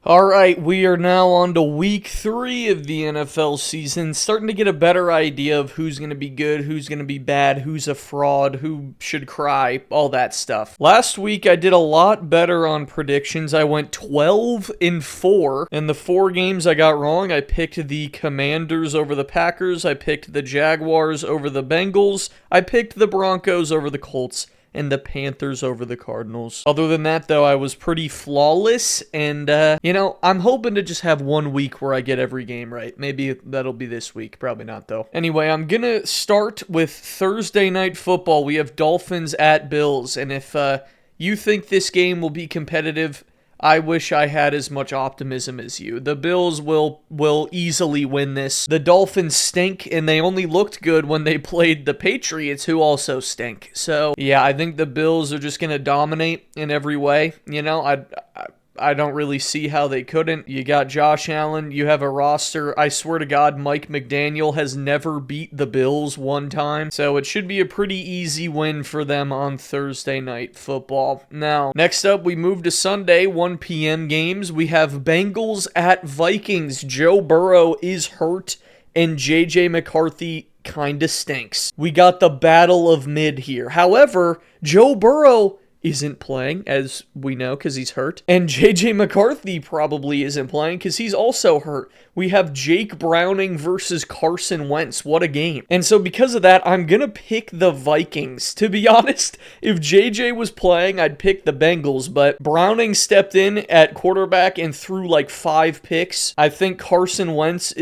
All right, we are now on to week 3 of the NFL season, starting to get a better idea of who's going to be good, who's going to be bad, who's a fraud, who should cry, all that stuff. Last week, I did a lot better on predictions. I went 12-4, and the 4 games I got wrong, I picked the Commanders over the Packers, I picked the Jaguars over the Bengals, I picked the Broncos over the Colts, and the Panthers over the Cardinals. Other than that, though, I was pretty flawless, and, I'm hoping to just have 1 week where I get every game right. Maybe that'll be this week. Probably not, though. Anyway, I'm gonna start with Thursday Night Football. We have Dolphins at Bills, and if you think this game will be competitive, I wish I had as much optimism as you. The Bills will easily win this. The Dolphins stink, and they only looked good when they played the Patriots, who also stink. So, yeah, I think the Bills are just going to dominate in every way. I don't really see how they couldn't. You got Josh Allen. You have a roster. I swear to God, Mike McDaniel has never beat the Bills one time. So it should be a pretty easy win for them on Thursday Night Football. Now, next up, we move to Sunday, 1 p.m. games. We have Bengals at Vikings. Joe Burrow is hurt, and J.J. McCarthy kind of stinks. We got the battle of mid here. However, Joe Burrow isn't playing, as we know, because he's hurt. And J.J. McCarthy probably isn't playing because he's also hurt. We have Jake Browning versus Carson Wentz. What a game. And so because of that, I'm going to pick the Vikings. To be honest, if J.J. was playing, I'd pick the Bengals, but Browning stepped in at quarterback and threw like 5 picks. I think Carson Wentz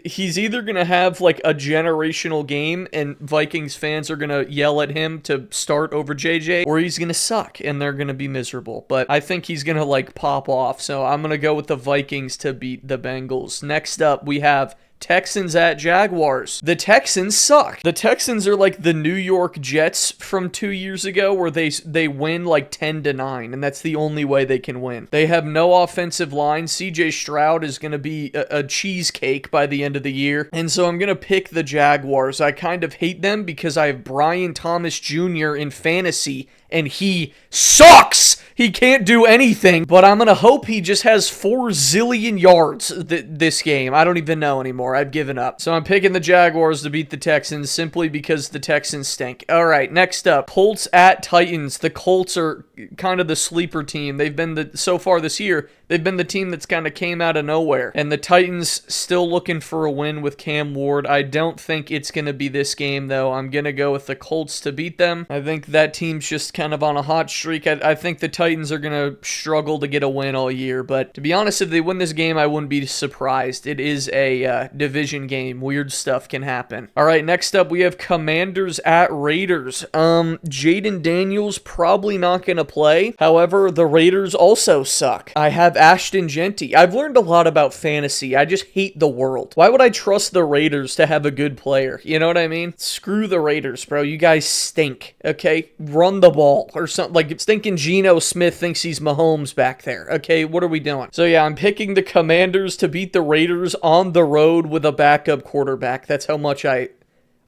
he's either going to have like a generational game and Vikings fans are going to yell at him to start over JJ, or he's going to suck and they're going to be miserable. But I think he's going to like pop off. So I'm going to go with the Vikings to beat the Bengals. Next up, we have Texans at Jaguars. The Texans suck. The Texans are like the New York Jets from 2 years ago where they win like 10-9, and that's the only way they can win. They have no offensive line. CJ Stroud is going to be a cheesecake by the end of the year, and so I'm going to pick the Jaguars. I kind of hate them because I have Brian Thomas Jr. in fantasy, and he sucks! He can't do anything, but I'm going to hope he just has 4 zillion yards this game. I don't even know anymore. I've given up. So I'm picking the Jaguars to beat the Texans simply because the Texans stink. All right, next up, Colts at Titans. The Colts are kind of the sleeper team. They've been so far this year, they've been the team that's kind of came out of nowhere. And the Titans still looking for a win with Cam Ward. I don't think it's going to be this game, though. I'm going to go with the Colts to beat them. I think that team's just kind of on a hot streak. I think the Titans are going to struggle to get a win all year. But to be honest, if they win this game, I wouldn't be surprised. It is a division game. Weird stuff can happen. All right, next up, we have Commanders at Raiders. Jaden Daniels probably not going to play. However, the Raiders also suck. I have Ashton Genty. I've learned a lot about fantasy. I just hate the world. Why would I trust the Raiders to have a good player? You know what I mean? Screw the Raiders, bro. You guys stink, okay? Run the ball or something. Like, stinking Geno Smith thinks he's Mahomes back there, okay? What are we doing? So, yeah, I'm picking the Commanders to beat the Raiders on the road with a backup quarterback. That's how much I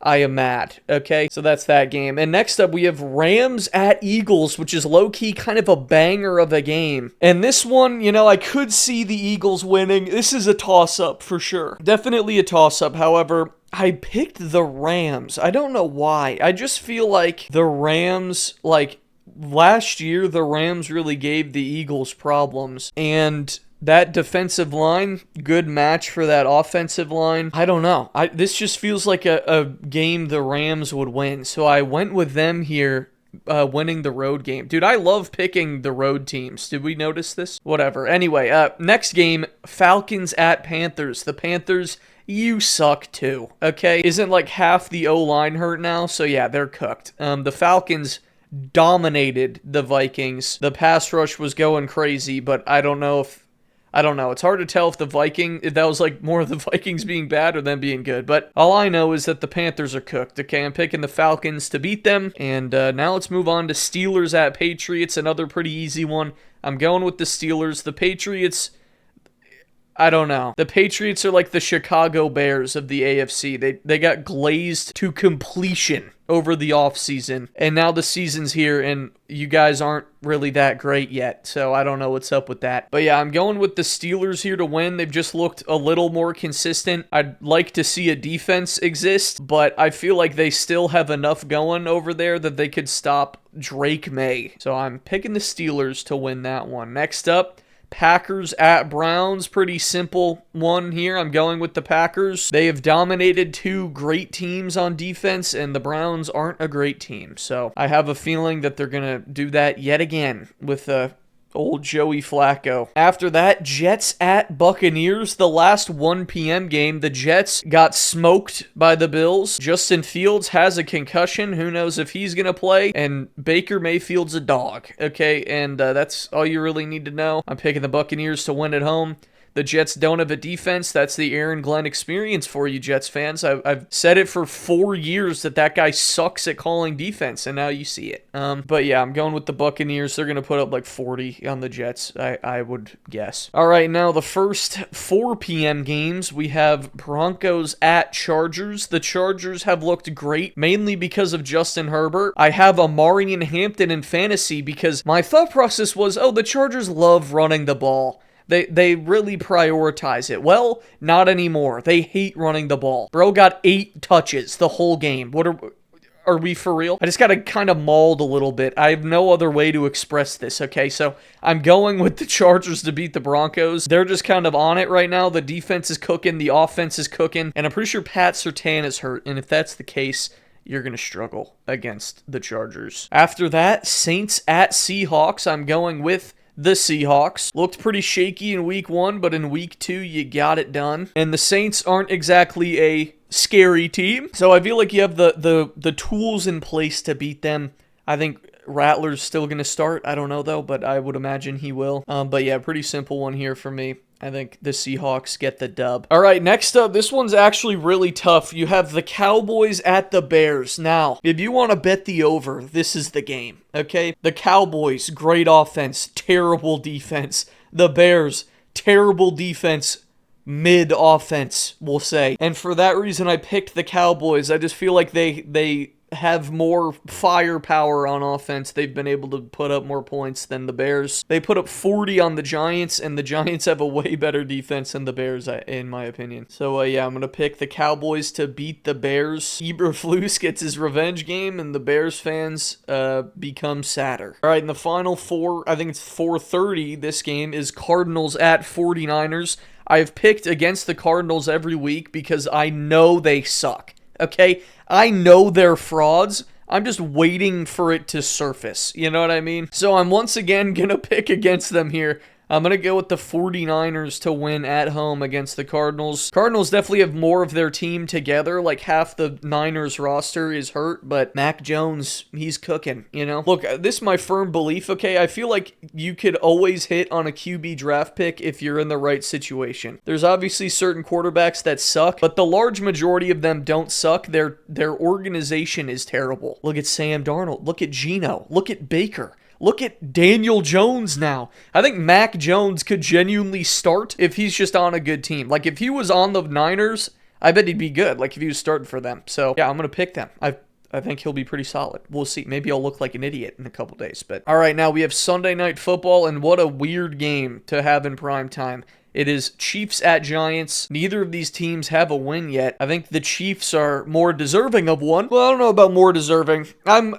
am mad, okay? So that's that game. And next up, we have Rams at Eagles, which is low-key kind of a banger of a game. And this one, I could see the Eagles winning. This is a toss-up for sure. Definitely a toss-up. However, I picked the Rams. I don't know why. I just feel like the Rams, last year, the Rams really gave the Eagles problems. And that defensive line, good match for that offensive line. I don't know. This just feels like a game the Rams would win. So I went with them here, winning the road game. Dude, I love picking the road teams. Did we notice this? Whatever. Anyway, next game, Falcons at Panthers. The Panthers, you suck too, okay? Isn't like half the O-line hurt now? So yeah, they're cooked. The Falcons dominated the Vikings. The pass rush was going crazy, but I don't know. It's hard to tell if that was like more of the Vikings being bad or them being good. But all I know is that the Panthers are cooked. Okay, I'm picking the Falcons to beat them. And now let's move on to Steelers at Patriots. Another pretty easy one. I'm going with the Steelers. The Patriots, I don't know. The Patriots are like the Chicago Bears of the AFC. They got glazed to completion over the offseason, and now the season's here, and you guys aren't really that great yet, so I don't know what's up with that. But yeah, I'm going with the Steelers here to win. They've just looked a little more consistent. I'd like to see a defense exist, but I feel like they still have enough going over there that they could stop Drake May. So I'm picking the Steelers to win that one. Next up, Packers at Browns. Pretty simple one here. I'm going with the Packers. They have dominated two great teams on defense, and the Browns aren't a great team. So I have a feeling that they're going to do that yet again with old Joey Flacco. After that, Jets at Buccaneers. The last 1 p.m. game, the Jets got smoked by the Bills. Justin Fields has a concussion. Who knows if he's going to play? And Baker Mayfield's a dog. Okay, and that's all you really need to know. I'm picking the Buccaneers to win at home. The Jets don't have a defense. That's the Aaron Glenn experience for you, Jets fans. I've said it for 4 years that guy sucks at calling defense, and now you see it. But yeah, I'm going with the Buccaneers. They're going to put up like 40 on the Jets, I would guess. All right, now the first 4 p.m. games, we have Broncos at Chargers. The Chargers have looked great, mainly because of Justin Herbert. I have Amari and Hampton in fantasy because my thought process was, oh, the Chargers love running the ball. They really prioritize it. Well, not anymore. They hate running the ball. Bro got 8 touches the whole game. Are we for real? I just got kind of mauled a little bit. I have no other way to express this, okay? So I'm going with the Chargers to beat the Broncos. They're just kind of on it right now. The defense is cooking. The offense is cooking. And I'm pretty sure Pat Surtain is hurt. And if that's the case, you're going to struggle against the Chargers. After that, Saints at Seahawks. I'm going with the Seahawks. Looked pretty shaky in week 1, but in week 2, you got it done. And the Saints aren't exactly a scary team, so I feel like you have the tools in place to beat them. I think Rattler's still going to start. I don't know, though, but I would imagine he will. But yeah, pretty simple one here for me. I think the Seahawks get the dub. All right, next up, this one's actually really tough. You have the Cowboys at the Bears. Now, if you want to bet the over, this is the game, okay? The Cowboys, great offense, terrible defense. The Bears, terrible defense, mid offense, we'll say. And for that reason, I picked the Cowboys. I just feel like they have more firepower on offense. They've been able to put up more points than the Bears. They put up 40 on the Giants, and the Giants have a way better defense than the Bears, in my opinion. So, yeah, I'm going to pick the Cowboys to beat the Bears. Eberflus gets his revenge game, and the Bears fans become sadder. All right, in the final 4, I think it's 4:30, this game is Cardinals at 49ers. I've picked against the Cardinals every week because I know they suck. Okay? I know they're frauds. I'm just waiting for it to surface. You know what I mean? So I'm once again going to pick against them here. I'm going to go with the 49ers to win at home against the Cardinals. Cardinals definitely have more of their team together. Like half the Niners roster is hurt, but Mac Jones, he's cooking, you know? Look, this is my firm belief, okay? I feel like you could always hit on a QB draft pick if you're in the right situation. There's obviously certain quarterbacks that suck, but the large majority of them don't suck. Their organization is terrible. Look at Sam Darnold. Look at Geno. Look at Baker. Look at Daniel Jones now. I think Mac Jones could genuinely start if he's just on a good team. Like, if he was on the Niners, I bet he'd be good, like if he was starting for them. So, yeah, I'm going to pick them. I think he'll be pretty solid. We'll see. Maybe I'll look like an idiot in a couple days. But all right, now we have Sunday Night Football, and what a weird game to have in prime time. It is Chiefs at Giants. Neither of these teams have a win yet. I think the Chiefs are more deserving of one. Well, I don't know about more deserving. I'm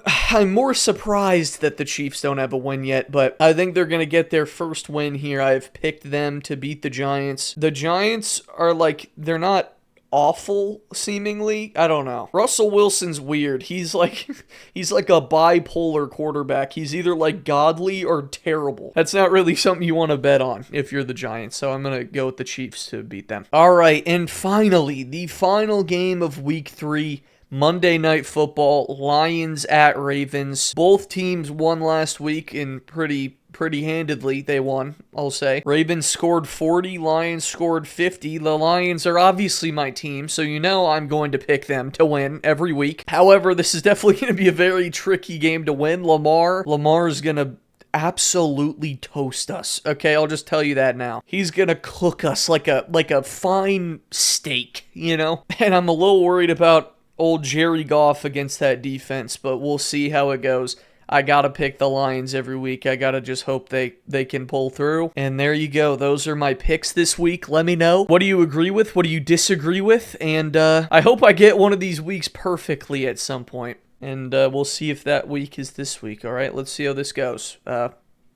more surprised that the Chiefs don't have a win yet, but I think they're going to get their first win here. I've picked them to beat the Giants. The Giants are like, they're not awful, seemingly. I don't know. Russell Wilson's weird. He's like a bipolar quarterback. He's either like godly or terrible. That's not really something you want to bet on if you're the Giants. So I'm going to go with the Chiefs to beat them. All right, and finally, the final game of week 3. Monday Night Football, Lions at Ravens. Both teams won last week in pretty handedly. They won, I'll say. Ravens scored 40, Lions scored 50. The Lions are obviously my team, so you know I'm going to pick them to win every week. However, this is definitely going to be a very tricky game to win. Lamar's going to absolutely toast us. Okay, I'll just tell you that now. He's gonna cook us like a fine steak, you know? And I'm a little worried about old Jerry Goff against that defense, but we'll see how it goes. I gotta pick the Lions every week. I gotta just hope they can pull through. And there you go. Those are my picks this week. Let me know. What do you agree with? What do you disagree with? And I hope I get one of these weeks perfectly at some point. And we'll see if that week is this week. All right, let's see how this goes.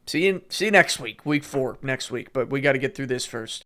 See you next week, week 4 next week. But we got to get through this first.